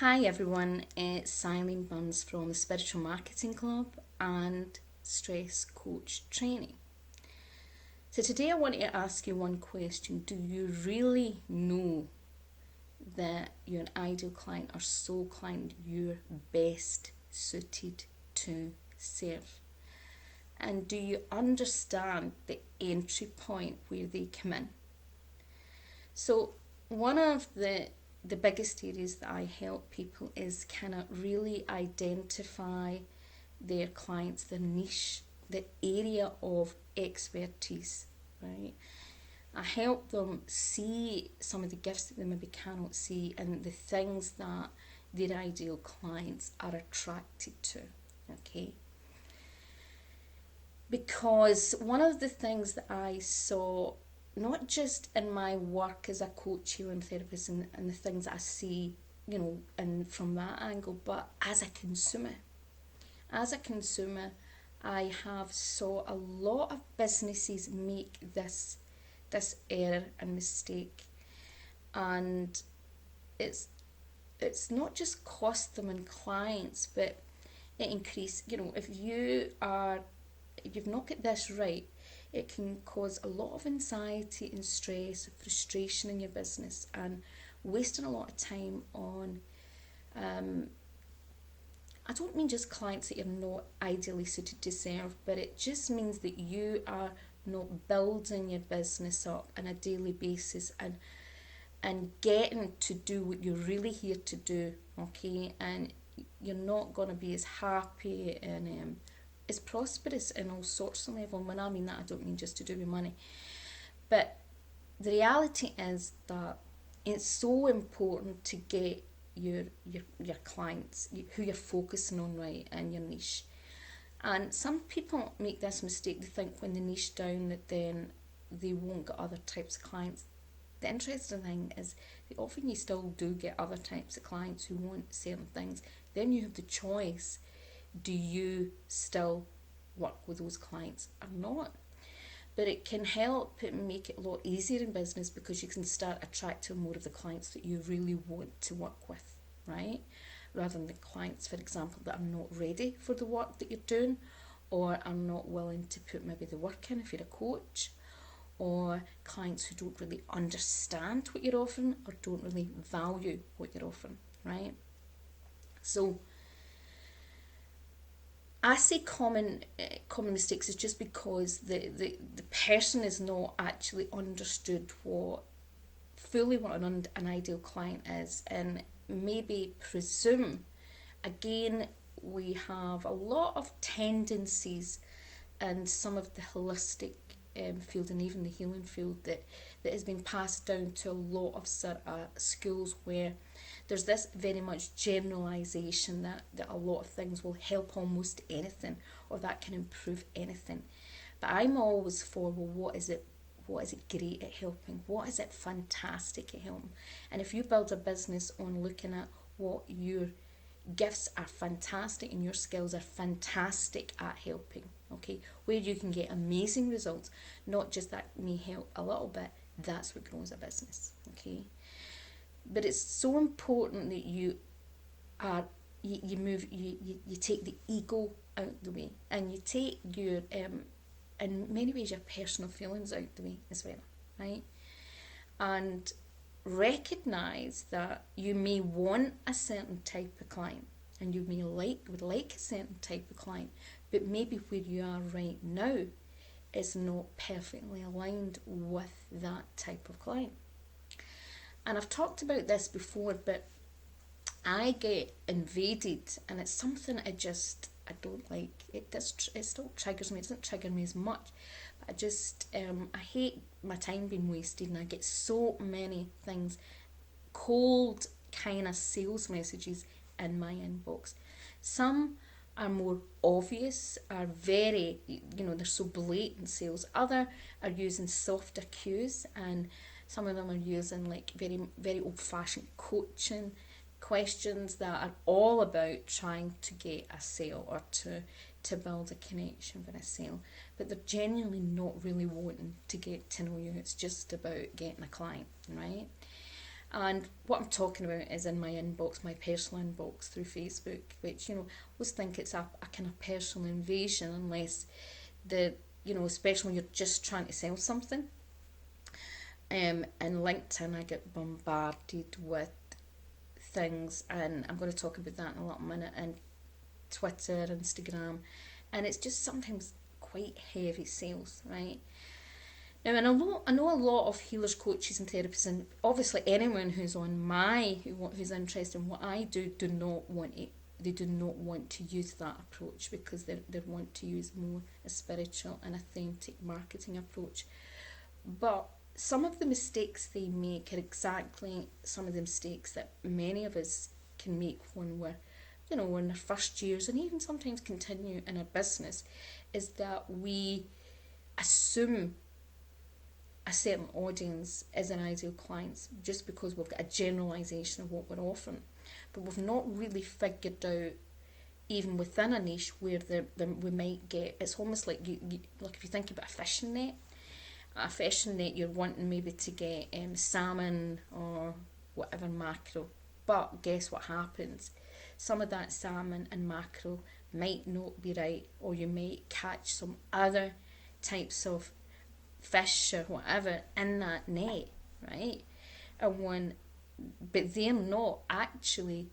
Hi everyone, it's Silene Buns from the Spiritual Marketing Club and Stress Coach Training. So today I want to ask you one question. Do you really know that you're an ideal client or soul client you're best suited to serve? And do you understand the entry point where they come in? So one of the biggest areas that I help people is kind of really identify their clients, their niche, the area of expertise, right? I help them see some of the gifts that they maybe cannot see and the things that their ideal clients are attracted to, okay? Because one of the things that I saw, not just in my work as a coach, healing therapist, and the things that I see, and from that angle, but as a consumer. As a consumer, I have saw a lot of businesses make this error and mistake, and it's it's not just cost them in clients, but it increase. If you've not got this right, it can cause a lot of anxiety and stress, frustration in your business, and wasting a lot of time on. I don't mean just clients that you're not ideally suited to serve, but it just means that you are not building your business up on a daily basis and getting to do what you're really here to do, okay? And you're not going to be as happy and as prosperous in all sorts of levels. When I mean that, I don't mean just to do with money. But the reality is that it's so important to get your clients, who you're focusing on, right, and your niche. And some people make this mistake. They think when they niche down that then they won't get other types of clients. The interesting thing is that often you still do get other types of clients who want certain things. Then you have the choice: do you still work with those clients or not? But it can help it make it a lot easier in business because you can start attracting more of the clients that you really want to work with, right? Rather than the clients, for example, that are not ready for the work that you're doing, or are not willing to put maybe the work in if you're a coach, or clients who don't really understand what you're offering or don't really value what you're offering, right? So I say common mistakes is just because the person is not actually understood what fully what an ideal client is, and maybe presume. Again, we have a lot of tendencies in some of the holistic field and even the healing field that has been passed down to a lot of schools, where there's this very much generalization that a lot of things will help almost anything, or that can improve anything. But I'm always for, well, what is it great at helping? What is it fantastic at helping? And if you build a business on looking at what your gifts are fantastic and your skills are fantastic at helping, okay, where you can get amazing results, not just that may help a little bit, that's what grows a business, okay? But it's so important that are you take the ego out the way, and you take your in many ways your personal feelings out the way as well, right? And recognize that you may want a certain type of client, and you may would like a certain type of client, but maybe where you are right now is not perfectly aligned with that type of client. And I've talked about this before, but I get invaded, and it's something I don't like. It still triggers me. It doesn't trigger me as much. But I hate my time being wasted, and I get so many things, cold kind of sales messages in my inbox. Some are more obvious, are very, they're so blatant sales. Other are using softer cues, and some of them are using like very, very old fashioned coaching questions that are all about trying to get a sale, or to build a connection for a sale, but they're genuinely not really wanting to get to know you. It's just about getting a client, right? And what I'm talking about is in my inbox, my personal inbox through Facebook, which, I always think it's a kind of personal invasion unless especially when you're just trying to sell something. And LinkedIn, I get bombarded with things, and I'm going to talk about that in a little minute, and Twitter, Instagram, and it's just sometimes quite heavy sales, right? Now, and I know a lot of healers, coaches, and therapists, and obviously anyone who's who's interested in what I do not want it. They do not want to use that approach because they want to use more a spiritual and authentic marketing approach. But some of the mistakes they make are exactly some of the mistakes that many of us can make when we're in our first years and even sometimes continue in our business, is that we assume a certain audience as an ideal client just because we've got a generalisation of what we're offering. But we've not really figured out, even within a niche, where we might get, it's almost like like if you think about a fishing net, you're wanting maybe to get salmon or whatever mackerel. But guess what happens? Some of that salmon and mackerel might not be right, or you might catch some other types of fish or whatever in that net, right? But they're not actually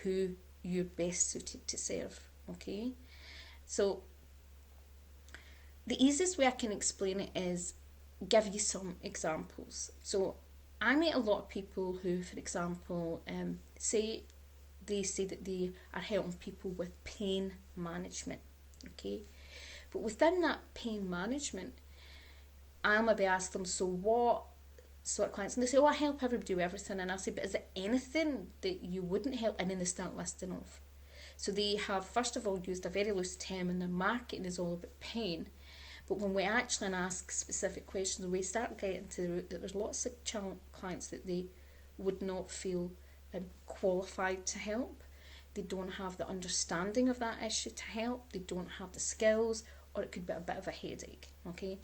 who you're best suited to serve, okay? So the easiest way I can explain it is give you some examples. So I meet a lot of people who, for example, say that they are helping people with pain management, okay? But within that pain management, I'll maybe ask them, so what sort of clients? And they say, oh, I help everybody with everything. And I'll say, but is there anything that you wouldn't help? And then they start listing off. So they have, first of all, used a very loose term, and their marketing is all about pain. But when we actually ask specific questions, we start getting to the root that there's lots of clients that they would not feel qualified to help. They don't have the understanding of that issue to help. They don't have the skills, or it could be a bit of a headache, okay?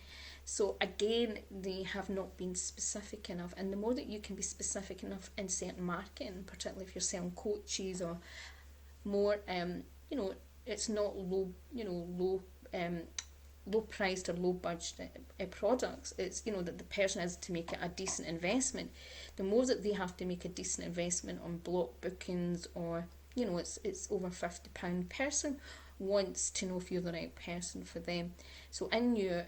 So again, they have not been specific enough. And the more that you can be specific enough in certain marketing, particularly if you're selling coaches or more, it's not low priced or low budget products. It's that the person is to make it a decent investment. The more that they have to make a decent investment on block bookings, or it's over £50, person wants to know if you're the right person for them. So in your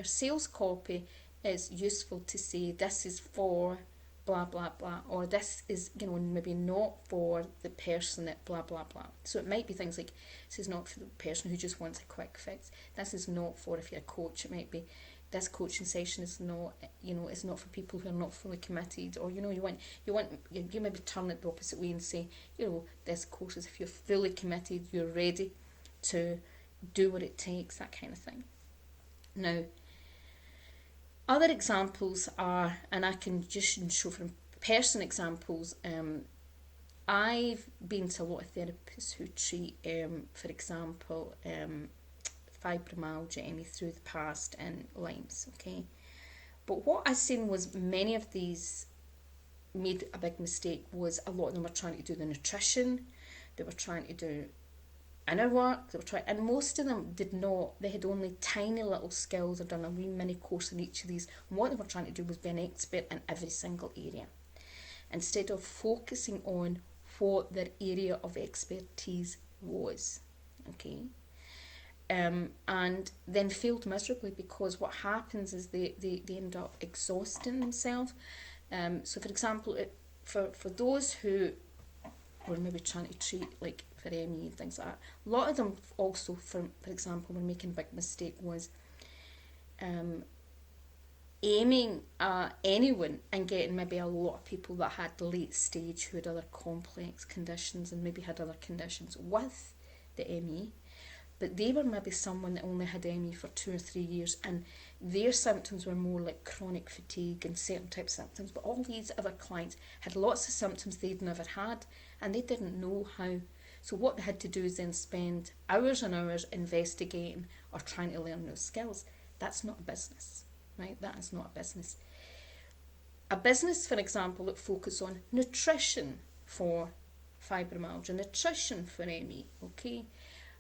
sales copy is useful to say this is for blah blah blah, or this is maybe not for the person that blah blah blah. So it might be things like, this is not for the person who just wants a quick fix. This is not for, if you're a coach, it might be this coaching session is not it's not for people who are not fully committed, or you maybe turn it the opposite way and say, this course is if you're fully committed, you're ready to do what it takes, that kind of thing. Now, other examples are, and I can just show from person examples, I've been to a lot of therapists who treat, for example, fibromyalgia, ME through the past, and Lyme's, okay? But what I've seen was many of these made a big mistake. Was a lot of them were trying to do the nutrition, they were trying to do inner work, and most of them did not. They had only tiny little skills. They'd done a wee mini course in each of these, and what they were trying to do was be an expert in every single area, instead of focusing on what their area of expertise was, okay? And then failed miserably, because what happens is they end up exhausting themselves. So for example, for those who were maybe trying to treat like for ME and things like that, a lot of them also, for example, were making a big mistake was aiming at anyone and getting maybe a lot of people that had late stage, who had other complex conditions and maybe had other conditions with the ME, but they were maybe someone that only had ME for 2 or 3 years, and their symptoms were more like chronic fatigue and certain types of symptoms. But all these other clients had lots of symptoms they'd never had, and they didn't know how. So what they had to do is then spend hours and hours investigating or trying to learn those skills. That's not a business, right? That is not a business. a business, for example, that focus on nutrition for fibromyalgia, nutrition for ME, okay?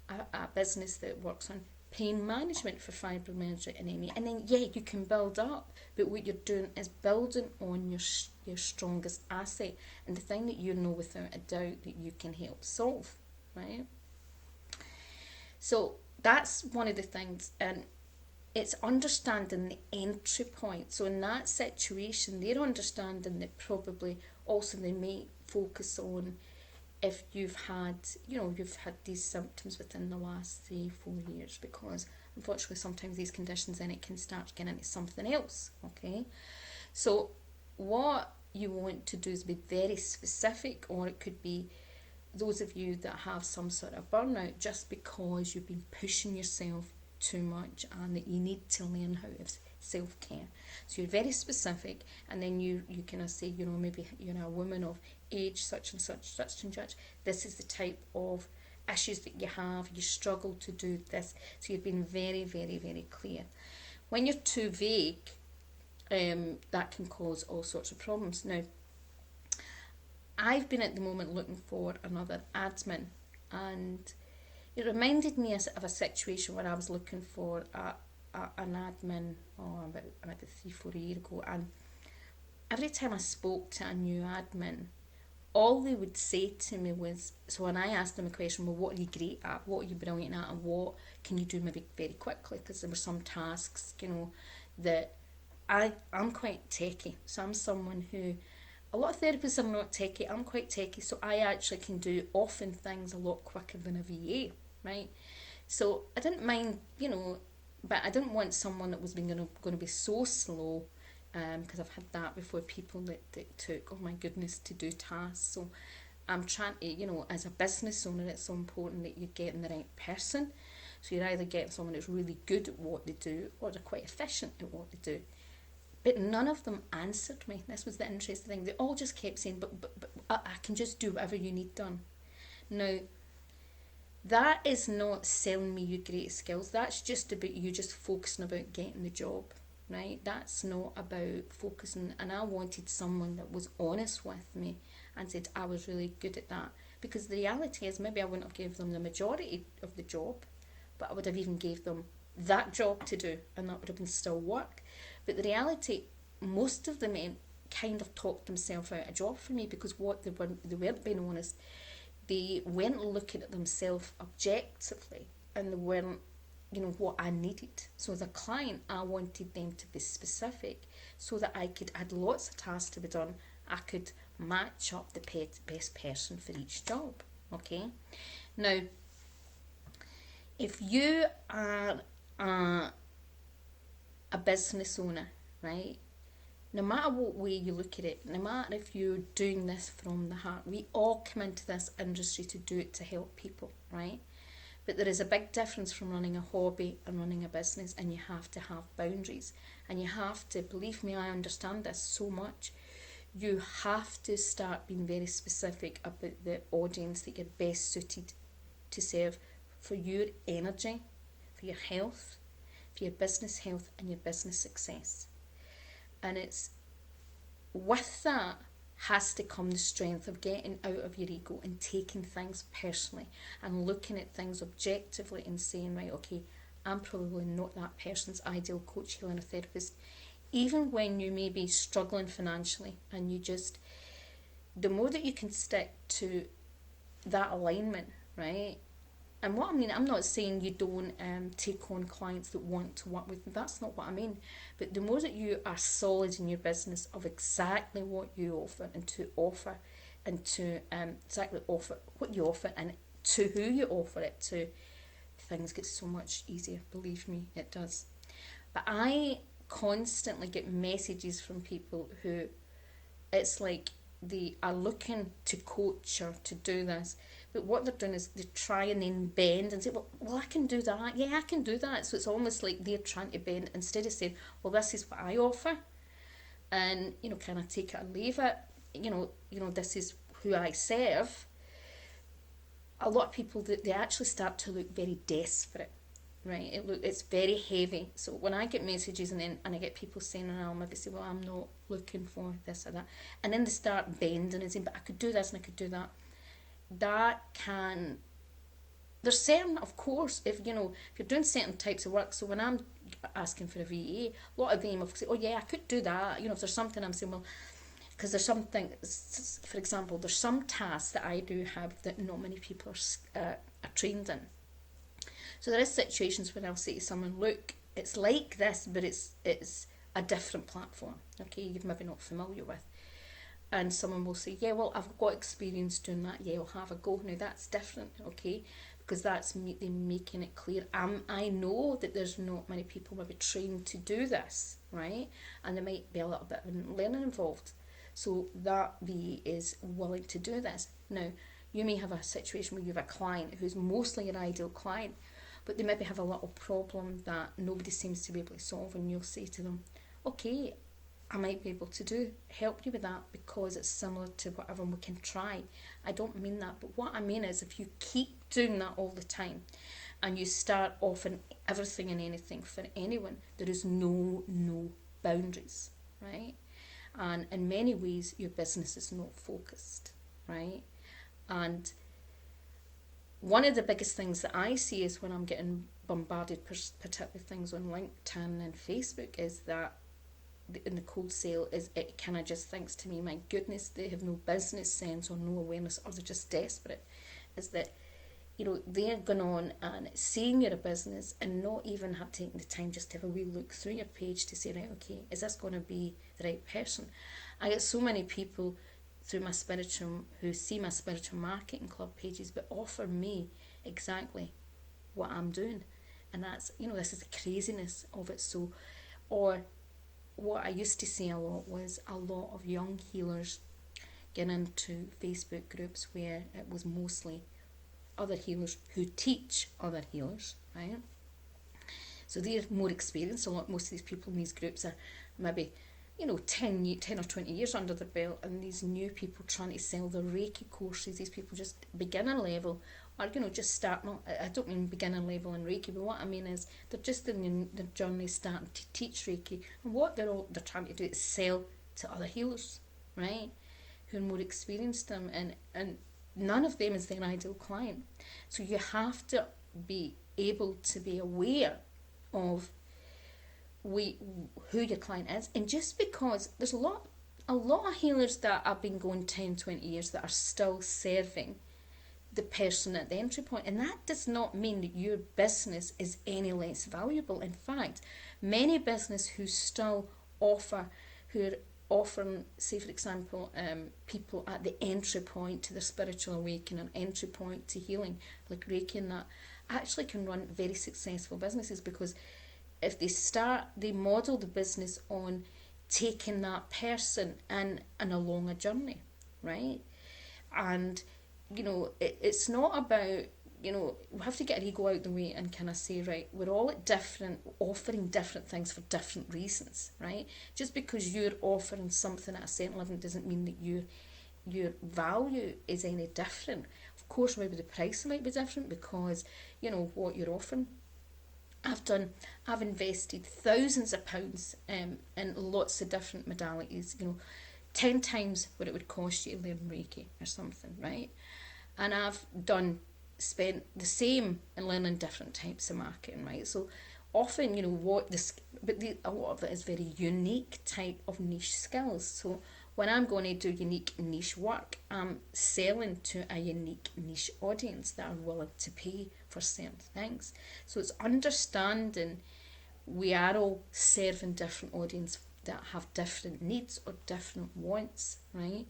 A business that works on pain management for fibromyalgia and ME. And then, yeah, you can build up, but what you're doing is building on your strongest asset and the thing that you know without a doubt that you can help solve, right? So that's one of the things, and it's understanding the entry point. So in that situation, they're understanding that probably also they may focus on if you've had, you've had these symptoms within the last 3-4 years, because unfortunately sometimes these conditions then it can start getting into something else, okay? So what you want to do is be very specific, or it could be those of you that have some sort of burnout just because you've been pushing yourself too much and that you need to learn how to self-care. So you're very specific, and then you kind of say, maybe you're a woman of age such and such, such and such. This is the type of issues that you have. You struggle to do this. So you've been very, very, very clear. When you're too vague, that can cause all sorts of problems. Now, I've been at the moment looking for another admin, and it reminded me of a situation where I was looking for an admin about 3-4 years ago, and every time I spoke to a new admin, all they would say to me was, so when I asked them a question, well, what are you great at, what are you brilliant at, and what can you do maybe very quickly, because there were some tasks, that I'm quite techie, so I'm someone who, a lot of therapists are not techie, I'm quite techie, so I actually can do often things a lot quicker than a VA, right? So I didn't mind, but I didn't want someone that was going to be so slow, because I've had that before, people that took, oh my goodness, to do tasks. So I'm trying to, as a business owner, it's so important that you're getting the right person. So you're either getting someone that's really good at what they do, or they're quite efficient at what they do. But none of them answered me. This was the interesting thing. They all just kept saying, but I can just do whatever you need done. Now, that is not selling me your great skills. That's just about you just focusing about getting the job, right? That's not about focusing. And I wanted someone that was honest with me and said I was really good at that. Because the reality is, maybe I wouldn't have given them the majority of the job, but I would have even gave them that job to do, and that would have been still work. But the reality, most of them kind of talked themselves out a job for me, because what they weren't being honest. They weren't looking at themselves objectively, and they weren't, what I needed. So as a client, I wanted them to be specific so that I had lots of tasks to be done. I could match up the best person for each job, okay? Now, if you are a business owner, right, no matter what way you look at it, no matter if you're doing this from the heart, we all come into this industry to do it to help people, right? But there is a big difference from running a hobby and running a business, and you have to have boundaries. And you have to, believe me, I understand this so much, you have to start being very specific about the audience that you're best suited to serve for your energy, for your health, for your business health and your business success. And it's with that has to come the strength of getting out of your ego and taking things personally and looking at things objectively and saying, right, okay, I'm probably not that person's ideal coach, healer, or therapist. Even when you may be struggling financially, and the more that you can stick to that alignment, right? And what I mean, I'm not saying you don't take on clients that want to work with you. That's not what I mean. But the more that you are solid in your business of exactly what you offer and to offer, and to exactly offer what you offer and to who you offer it to, things get so much easier. Believe me, it does. But I constantly get messages from people who, it's like they are looking to coach or to do this, but what they're doing is they try and then bend and say, well, I can do that. Yeah, I can do that. So it's almost like they're trying to bend instead of saying, well, this is what I offer, and kind of take it or leave it. This is who I serve. A lot of people, they actually start to look very desperate, right? It's very heavy. So when I get messages and I get people saying, and I'll maybe say, well, I'm not looking for this or that, and then they start bending and saying, but I could do this and I could do that. That can, there's certain, of course, if if you're doing certain types of work. So when I'm asking for a VA, a lot of them will say, oh yeah, I could do that. If there's something, I'm saying, well, because there's something, for example, there's some tasks that I do have that not many people are trained in. So there is situations when I'll say to someone, look, it's like this, but it's a different platform, okay, you're maybe not familiar with. And someone will say, yeah, well, I've got experience doing that, yeah, I'll have a go. Now that's different, okay, because that's them making it clear. I know that there's not many people maybe trained to do this, right? And there might be a little bit of learning involved. So that VA is willing to do this. Now, you may have a situation where you have a client who's mostly your ideal client, but they maybe have a little problem that nobody seems to be able to solve, and you'll say to them, okay, I might be able to help you with that because it's similar to whatever, and we can try. I don't mean that, but what I mean is if you keep doing that all the time and you start offering everything and anything for anyone, there is no boundaries, right? And in many ways your business is not focused, right? And one of the biggest things that I see is when I'm getting bombarded, particularly things on LinkedIn and Facebook, is that in the cold sale is it kind of just thinks to me, my goodness, they have no business sense or no awareness, or they're just desperate. Is that they're going on and seeing you're a business and not even have taken the time just to have a wee look through your page to say, right, okay, is this going to be the right person? I get so many people through my spiritual who see my spiritual marketing club pages but offer me exactly what I'm doing, and that's this is the craziness of it. So, or what I used to see a lot was a lot of young healers getting into Facebook groups where it was mostly other healers who teach other healers, right? So they're more experienced. Most of these people in these groups are maybe 10 or 20 years under their belt, and these new people trying to sell their Reiki courses, these people just beginner level, or just starting. I don't mean beginner level in Reiki, but what I mean is they're just in their journey starting to teach Reiki, and what they're trying to do is sell to other healers, right, who are more experienced them, and none of them is their ideal client. So you have to be able to be aware of who your client is. And just because there's a lot of healers that have been going 10, 20 years that are still serving the person at the entry point, and that does not mean that your business is any less valuable. In fact, many business who still offer, who are offering, say for example, people at the entry point to their spiritual awakening, entry point to healing, like Reiki and that, actually can run very successful businesses, because if they model the business on taking that person in a longer journey, right? And it's not about we have to get our ego out the way and kind of say, right, we're all at offering different things for different reasons, right? Just because you're offering something at a certain level doesn't mean that your value is any different. Of course, maybe the price might be different because what you're offering. I've invested thousands of pounds in lots of different modalities, 10 times what it would cost you to learn Reiki or something, right? And I've spent the same in learning different types of marketing, right? So often, a lot of it is very unique type of niche skills. So when I'm going to do unique niche work, I'm selling to a unique niche audience that are willing to pay for certain things. So it's understanding we are all serving different audience that have different needs or different wants, right?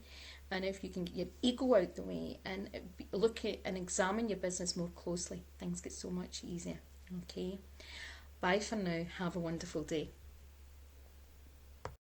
And if you can get your ego out the way and look at and examine your business more closely, things get so much easier. Okay, bye for now. Have a wonderful day.